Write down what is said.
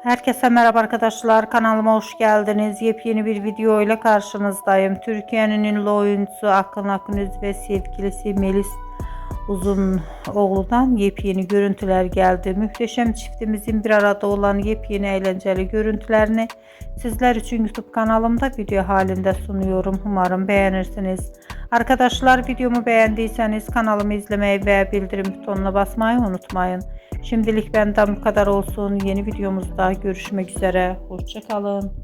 Herkese merhaba arkadaşlar, kanalıma hoş geldiniz. Yepyeni bir video ile karşınızdayım. Türkiye'nin ünlü oyuncusu Akın Akınöz ve sevgilisi Melis Uzunoğlu'dan yepyeni görüntüler geldi. Muhteşem çiftimizin bir arada olan yepyeni eğlenceli görüntülerini sizler için YouTube kanalımda video halinde sunuyorum. Umarım beğenirsiniz. Arkadaşlar, videomu beğendiyseniz kanalımı izlemeyi ve bildirim butonuna basmayı unutmayın. Şimdilik benden bu kadar olsun. Yeni videomuzda görüşmek üzere. Hoşça kalın.